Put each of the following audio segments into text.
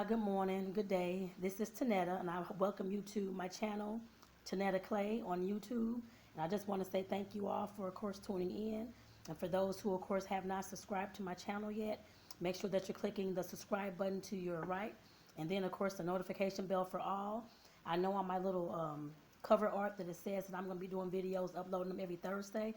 Good morning, good day. This is Tonetta, and I welcome you to my channel, Tonetta Clay, on YouTube. And I just want to say thank you all for, of course, tuning in. And for those who, of course, have not subscribed to my channel yet, make sure that you're clicking the subscribe button to your right. And then, of course, the notification bell for all. I know on my little cover art that it says that I'm going to be doing videos, uploading them every Thursday.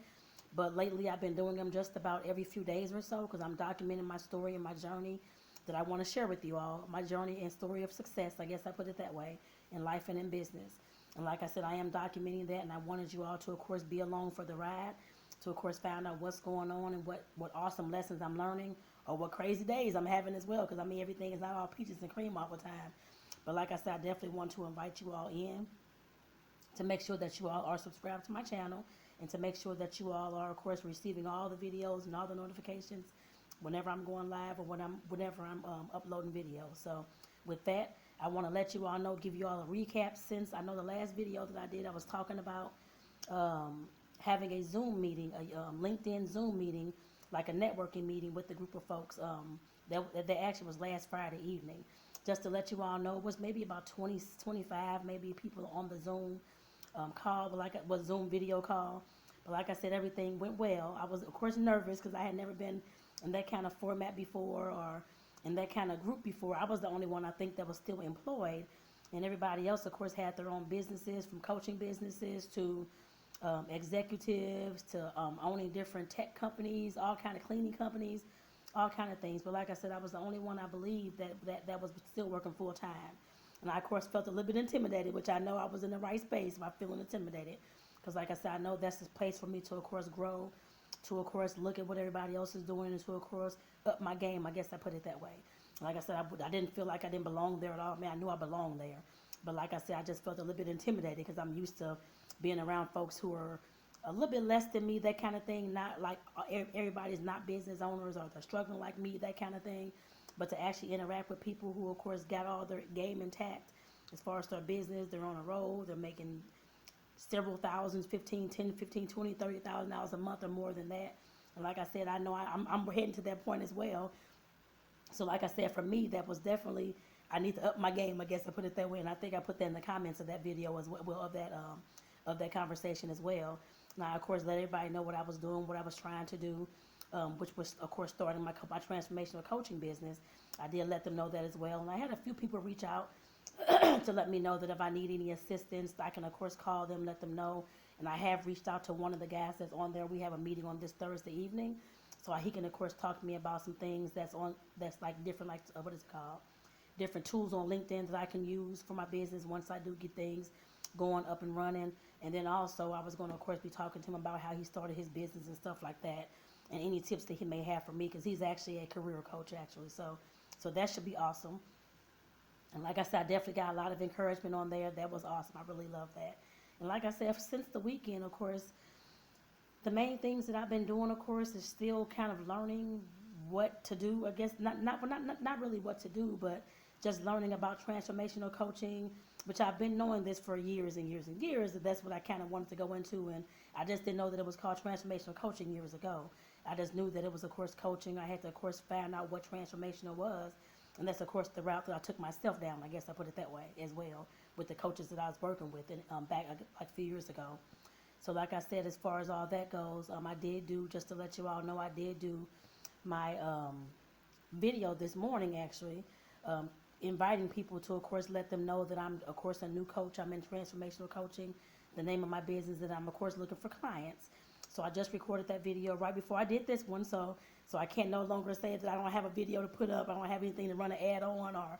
But lately, I've been doing them just about every few days or so because I'm documenting my story and my journey that I want to share with you all. My journey and story of success, I guess I put it that way, in life and in business. And like I said, I am documenting that, and I wanted you all to, of course, be along for the ride, to, of course, find out what's going on and what awesome lessons I'm learning or what crazy days I'm having as well, because, I mean, everything is not all peaches and cream all the time. But like I said, I definitely want to invite you all in to make sure that you all are subscribed to my channel and to make sure that you all are, of course, receiving all the videos and all the notifications whenever I'm going live or whenever I'm uploading videos. So with that, I want to let you all know, give you all a recap, since I know the last video that I did, I was talking about having a Zoom meeting, a LinkedIn Zoom meeting, like a networking meeting with a group of folks. That actually was last Friday evening. Just to let you all know, it was maybe about 20, 25 maybe people on the Zoom call, but was Zoom video call. But like I said, everything went well. I was, of course, nervous because I had never been in that kind of format before or in that kind of group before. I was the only one, I think, that was still employed. And everybody else, of course, had their own businesses, from coaching businesses to executives to owning different tech companies, all kind of cleaning companies, all kind of things. But like I said, I was the only one, I believe, that was still working full time. And I, of course, felt a little bit intimidated, which I know I was in the right space by feeling intimidated. Because like I said, I know that's the place for me to, of course, grow, to, of course, look at what everybody else is doing, and to, of course, up my game. I guess I put it that way. Like I said, I didn't feel like I didn't belong there at all. Man, I knew I belonged there. But like I said, I just felt a little bit intimidated because I'm used to being around folks who are a little bit less than me, that kind of thing. Not like everybody's not business owners or they're struggling like me, that kind of thing. But to actually interact with people who, of course, got all their game intact as far as their business, they're on a roll, they're making several thousands, 15, 10, 15, 20, $30,000 a month or more than that. And like I said, I know I'm heading to that point as well. So like I said, for me, that was definitely, I need to up my game, I guess I put it that way. And I think I put that in the comments of that video as well, of that conversation as well. Now, of course, let everybody know what I was doing, what I was trying to do, which was, of course, starting my transformational coaching business. I did let them know that as well. And I had a few people reach out to let me know that if I need any assistance, I can, of course, call them, let them know. And I have reached out to one of the guys that's on there. We have a meeting on this Thursday evening. So he can, of course, talk to me about some things that's like different, like, what is it called? Different tools on LinkedIn that I can use for my business once I do get things going up and running. And then also I was going to, of course, be talking to him about how he started his business and stuff like that, and any tips that he may have for me, because he's actually a career coach, actually. So that should be awesome. And like I said, I definitely got a lot of encouragement on there. That was awesome. I really love that. And like I said, since the weekend, of course, the main things that I've been doing, of course, is still kind of learning what to do. I guess not really what to do, but just learning about transformational coaching, which I've been knowing this for years and years and years. That's what I kind of wanted to go into, and I just didn't know that it was called transformational coaching years ago. I just knew that it was, of course, coaching. I had to, of course, find out what transformational was, and that's, of course, the route that I took myself down. I guess I put it that way as well, with the coaches that I was working with back like a few years ago. So like I said, as far as all that goes, I did do, just to let you all know, I did do my video this morning, actually, inviting people to, of course, let them know that I'm, of course, a new coach. I'm in transformational coaching, the name of my business, that I'm, of course, looking for clients. So I just recorded that video right before I did this one, so I can't no longer say that I don't have a video to put up, I don't have anything to run an ad on, or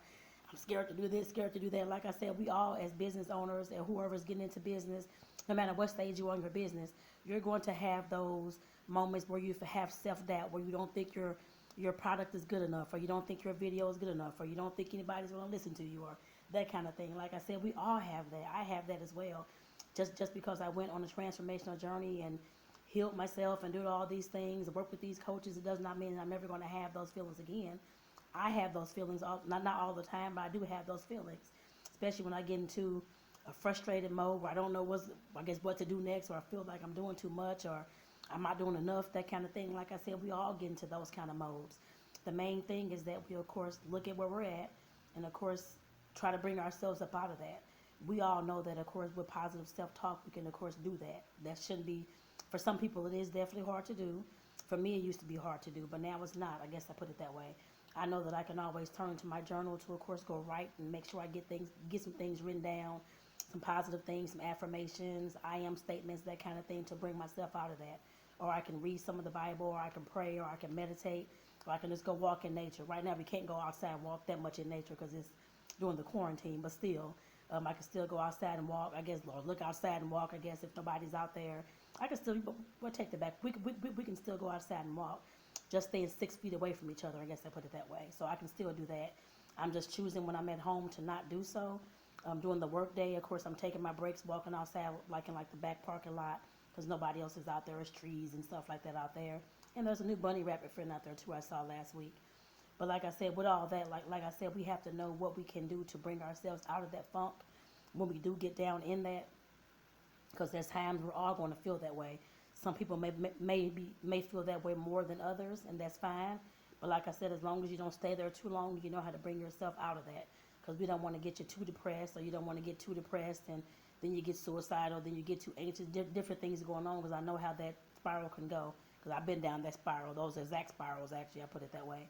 I'm scared to do this, scared to do that. Like I said, we all, as business owners and whoever's getting into business, no matter what stage you are in your business, you're going to have those moments where you have self-doubt, where you don't think your product is good enough, or you don't think your video is good enough, or you don't think anybody's going to listen to you, or that kind of thing. Like I said, we all have that. I have that as well. Just because I went on a transformational journey and healed myself and did all these things, work with these coaches, it does not mean that I'm never going to have those feelings again. I have those feelings, not all the time, but I do have those feelings, especially when I get into a frustrated mode where I don't know what to do next, or I feel like I'm doing too much, or I'm not doing enough, that kind of thing. Like I said, we all get into those kind of modes. The main thing is that we, of course, look at where we're at and of course try to bring ourselves up out of that. We all know that, of course, with positive self-talk, we can, of course, do that. That shouldn't be, for some people, it is definitely hard to do. For me, it used to be hard to do, but now it's not. I guess I put it that way. I know that I can always turn to my journal to, of course, go write and make sure I get some things written down, some positive things, some affirmations, I am statements, that kind of thing, to bring myself out of that. Or I can read some of the Bible, or I can pray, or I can meditate, or I can just go walk in nature. Right now, we can't go outside and walk that much in nature because it's during the quarantine, but still, I can still go outside and walk, I guess, or look outside and walk, I guess, if nobody's out there. I can still, we'll take that back. We can still go outside and walk, just staying 6 feet away from each other, I guess I put it that way. So I can still do that. I'm just choosing when I'm at home to not do so. During the work day, of course, I'm taking my breaks, walking outside, like in like the back parking lot, because nobody else is out there. There's trees and stuff like that out there. And there's a new bunny rabbit friend out there, too, I saw last week. But like I said, with all that, like I said, we have to know what we can do to bring ourselves out of that funk when we do get down in that, because there's times we're all going to feel that way. Some people may feel that way more than others, and that's fine. But like I said, as long as you don't stay there too long, you know how to bring yourself out of that, because we don't want to get you too depressed, or you don't want to get too depressed and then you get suicidal, then you get too anxious, different things going on, because I know how that spiral can go, because I've been down that spiral, those exact spirals, actually, I put it that way.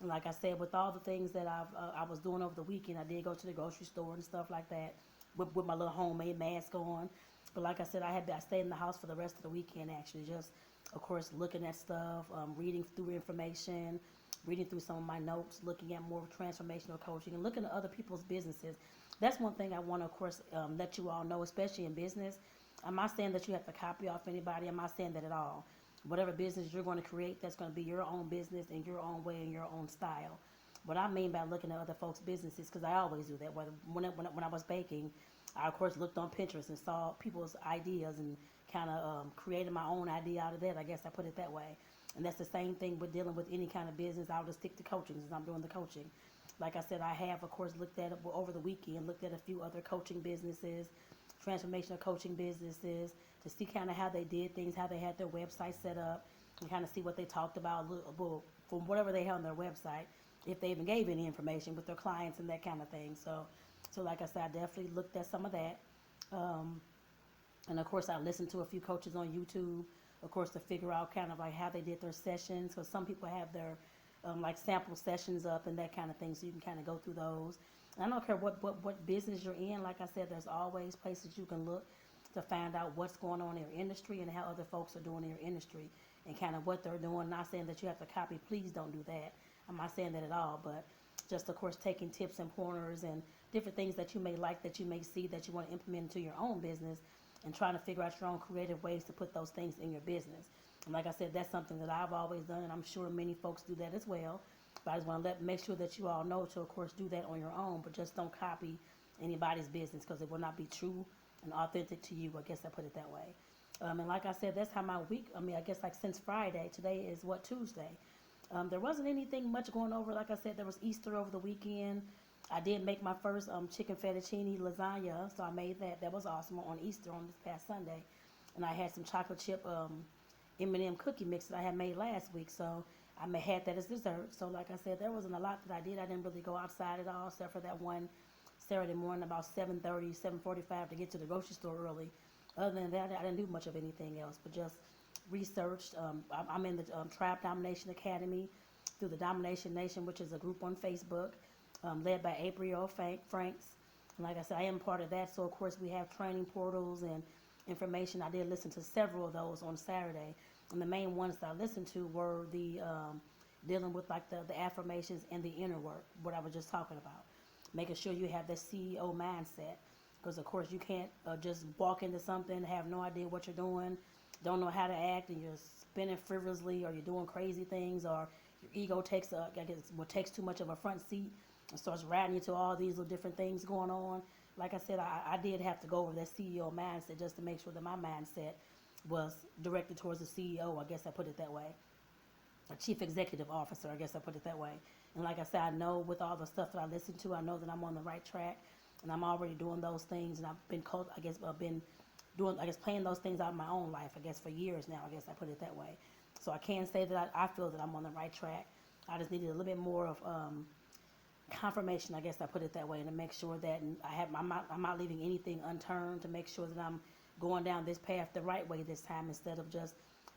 And like I said, with all the things that I was doing over the weekend, I did go to the grocery store and stuff like that with my little homemade mask on. But like I said, I stayed in the house for the rest of the weekend, actually, just, of course, looking at stuff, reading through information, reading through some of my notes, looking at more transformational coaching, and looking at other people's businesses. That's one thing I want to, of course, let you all know, especially in business. I'm not saying that you have to copy off anybody. I'm not saying that at all. Whatever business you're going to create, that's going to be your own business in your own way and your own style. What I mean by looking at other folks' businesses, because I always do that. When I was baking, I, of course, looked on Pinterest and saw people's ideas and kind of created my own idea out of that. I guess I put it that way. And that's the same thing with dealing with any kind of business. I'll just stick to coaching since I'm doing the coaching. Like I said, I have, of course, looked at it over the weekend, looked at a few other coaching businesses, transformational coaching businesses, to see kind of how they did things, how they had their website set up, and kind of see what they talked about, from whatever they had on their website, if they even gave any information with their clients and that kind of thing. So like I said, I definitely looked at some of that. And of course, I listened to a few coaches on YouTube, of course, to figure out kind of like how they did their sessions, because some people have their like sample sessions up and that kind of thing, so you can kind of go through those. And I don't care what business you're in. Like I said, there's always places you can look to find out what's going on in your industry and how other folks are doing in your industry and kind of what they're doing. Not saying that you have to copy. Please don't do that. I'm not saying that at all, but just, of course, taking tips and pointers and different things that you may like, that you may see, that you want to implement into your own business, and trying to figure out your own creative ways to put those things in your business. And like I said, that's something that I've always done, and I'm sure many folks do that as well. But I just want to make sure that you all know to, of course, do that on your own, but just don't copy anybody's business, because it will not be true and authentic to you. I guess I put it that way. And like I said, that's how my week, I guess like since Friday, today is Tuesday. There wasn't anything much going over. Like I said, there was Easter over the weekend. I did make my first chicken fettuccine lasagna, so I made that. That was awesome on Easter on this past Sunday. And I had some chocolate chip M&M cookie mix that I had made last week, so I had that as dessert. So like I said, there wasn't a lot that I did. I didn't really go outside at all, except for that one Saturday morning about 7:30, 7:45 to get to the grocery store early. Other than that, I didn't do much of anything else, but just researched. I'm in the Tribe Domination Academy through the Domination Nation, which is a group on Facebook led by April Franks. And like I said, I am part of that. So, of course, we have training portals and information. I did listen to several of those on Saturday. And the main ones that I listened to were the dealing with like the affirmations and the inner work, what I was just talking about. Making sure you have that CEO mindset. Because, of course, you can't just walk into something, have no idea what you're doing, don't know how to act, and you're spinning frivolously, or you're doing crazy things, or your ego takes too much of a front seat and starts riding you to all these little different things going on. Like I said, I did have to go over that CEO mindset just to make sure that my mindset was directed towards the CEO. I guess I put it that way. A chief executive officer, I guess I put it that way. And like I said, I know with all the stuff that I listen to, I know that I'm on the right track, and I'm already doing those things, and I've been playing those things out in my own life, I guess, for years now. I guess I put it that way. So I can say that I feel that I'm on the right track. I just needed a little bit more of confirmation, I guess I put it that way, and to make sure that I'm not leaving anything unturned, to make sure that I'm going down this path the right way this time, instead of just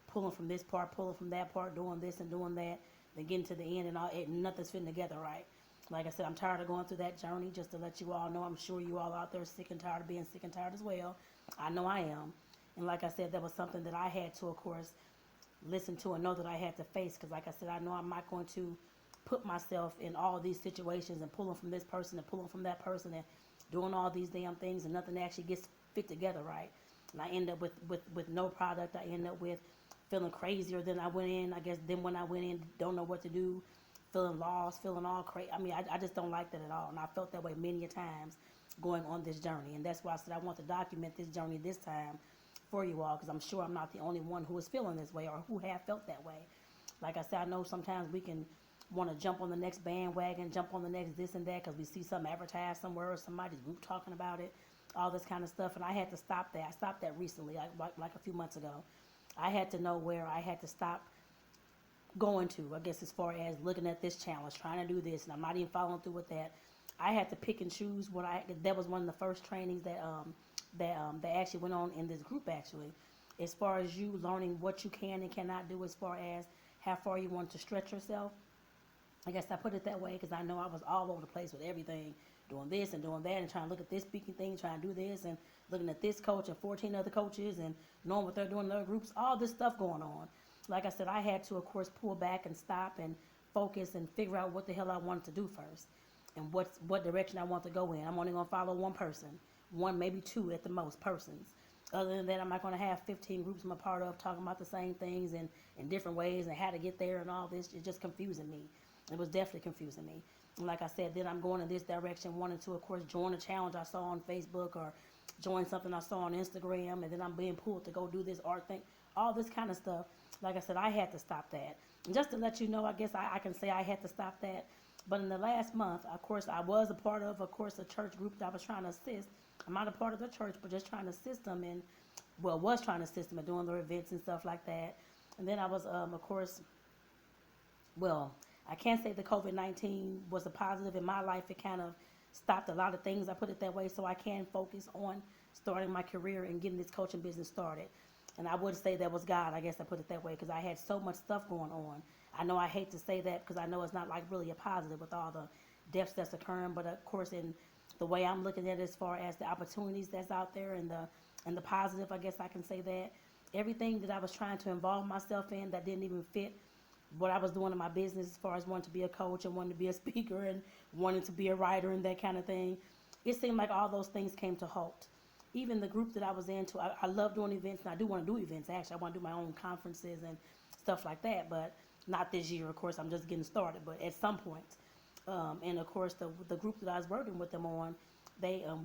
pulling from this part, pulling from that part, doing this and doing that, then getting to the end and nothing's fitting together right. Like I said, I'm tired of going through that journey. Just to let you all know, I'm sure you all out there are sick and tired of being sick and tired as well. I know I am. And like I said, that was something that I had to, of course, listen to and know that I had to face. Because like I said, I know I'm not going to put myself in all these situations and pulling from this person and pulling from that person and doing all these damn things, and nothing actually gets fit together right. And I end up with no product. I end up with feeling crazier than I went in. I guess then when I went in, don't know what to do, feeling lost, feeling all crazy. I mean, I just don't like that at all. And I felt that way many a times going on this journey. And that's why I said I want to document this journey this time for you all, because I'm sure I'm not the only one who is feeling this way or who have felt that way. Like I said, I know sometimes we can want to jump on the next bandwagon, jump on the next this and that, because we see something advertised somewhere or somebody's group talking about it, all this kind of stuff. And I had to stop that. I stopped that recently, like a few months ago. I had to know where I had to stop going to, I guess, as far as looking at this challenge, trying to do this, and I'm not even following through with that. I had to pick and choose that was one of the first trainings that actually went on in this group, actually, as far as you learning what you can and cannot do, as far as how far you want to stretch yourself. I guess I put it that way because I know I was all over the place with everything, doing this and doing that, and trying to look at this speaking thing, trying to do this, and looking at this coach and 14 other coaches, and knowing what they're doing in their groups, all this stuff going on. Like I said, I had to, of course, pull back and stop and focus and figure out what the hell I wanted to do first, and what direction I want to go in. I'm only going to follow one person, one, maybe two at the most persons. Other than that, I'm not going to have 15 groups I'm a part of talking about the same things in different ways and how to get there and all this. It's just confusing me. It was definitely confusing me. And like I said, then I'm going in this direction, wanting to, of course, join a challenge I saw on Facebook or join something I saw on Instagram, and then I'm being pulled to go do this art thing, all this kind of stuff. Like I said, I had to stop that. And just to let you know, I guess I can say I had to stop that. But in the last month, of course, I was a part of a church group that I was trying to assist. I'm not a part of the church, but just trying to assist them in, was trying to assist them in doing their events and stuff like that. And then I was, of course, I can't say the COVID-19 was a positive in my life. It kind of stopped a lot of things, I put it that way, so I can focus on starting my career and getting this coaching business started. And I would say that was God, I guess I put it that way, because I had so much stuff going on. I know I hate to say that because I know it's not like really a positive with all the deaths that's occurring, but of course in the way I'm looking at it as far as the opportunities that's out there and the positive, I guess I can say that. Everything that I was trying to involve myself in that didn't even fit what I was doing in my business, as far as wanting to be a coach and wanting to be a speaker and wanting to be a writer and that kind of thing, it seemed like all those things came to halt. Even the group that I was into, I love doing events, and I do want to do events. Actually, I want to do my own conferences and stuff like that, but not this year, of course. I'm just getting started, but at some point. And of course, the group that I was working with them on,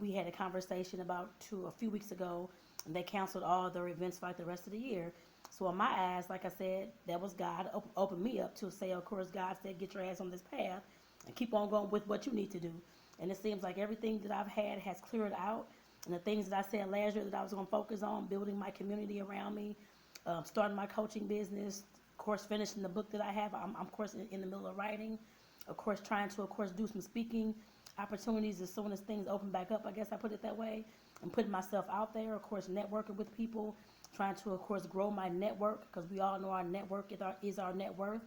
we had a conversation about a few weeks ago, and they canceled all their events for like the rest of the year. So in my eyes, like I said, that was God opened me up to say, of course, God said, get your ass on this path and keep on going with what you need to do. And it seems like everything that I've had has cleared out. And the things that I said last year that I was going to focus on, building my community around me, starting my coaching business, of course, finishing the book that I have. I'm of course, in the middle of writing. Of course, trying to, of course, do some speaking opportunities as soon as things open back up, I guess I put it that way, and putting myself out there, of course, networking with people, trying to, of course, grow my network, because we all know our network is our net worth.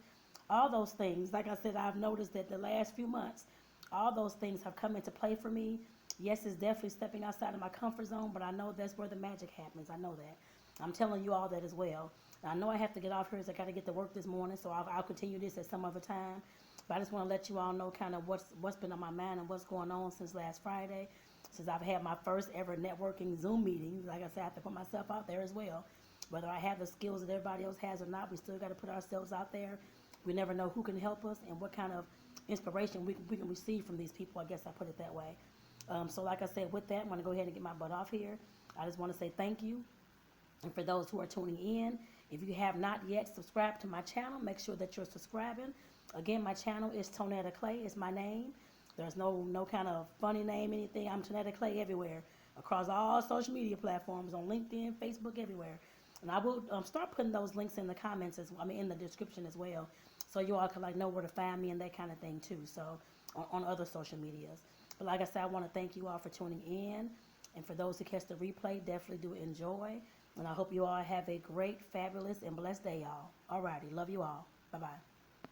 All those things, like I said, I've noticed that the last few months, all those things have come into play for me. Yes, it's definitely stepping outside of my comfort zone, but I know that's where the magic happens. I know that. I'm telling you all that as well. And I know I have to get off here, as I got to get to work this morning, so I'll continue this at some other time. But I just want to let you all know kind of what's been on my mind and what's going on since last Friday, since I've had my first ever networking Zoom meeting. Like I said, I have to put myself out there as well. Whether I have the skills that everybody else has or not, we still got to put ourselves out there. We never know who can help us and what kind of inspiration we can receive from these people. I guess I put it that way. So like I said, with that, I'm going to go ahead and get my butt off here. I just want to say thank you. And for those who are tuning in, if you have not yet subscribed to my channel, make sure that you're subscribing. Again, my channel is Tonetta Clay. It's my name. There's no kind of funny name, anything. I'm Tonetta Clay everywhere, across all social media platforms, on LinkedIn, Facebook, everywhere. And I will start putting those links in the comments, in the description as well, so you all can know where to find me and that kind of thing too. So on other social medias. But like I said, I want to thank you all for tuning in. And for those who catch the replay, definitely do enjoy. And I hope you all have a great, fabulous, and blessed day, y'all. Alrighty. Love you all. Bye-bye.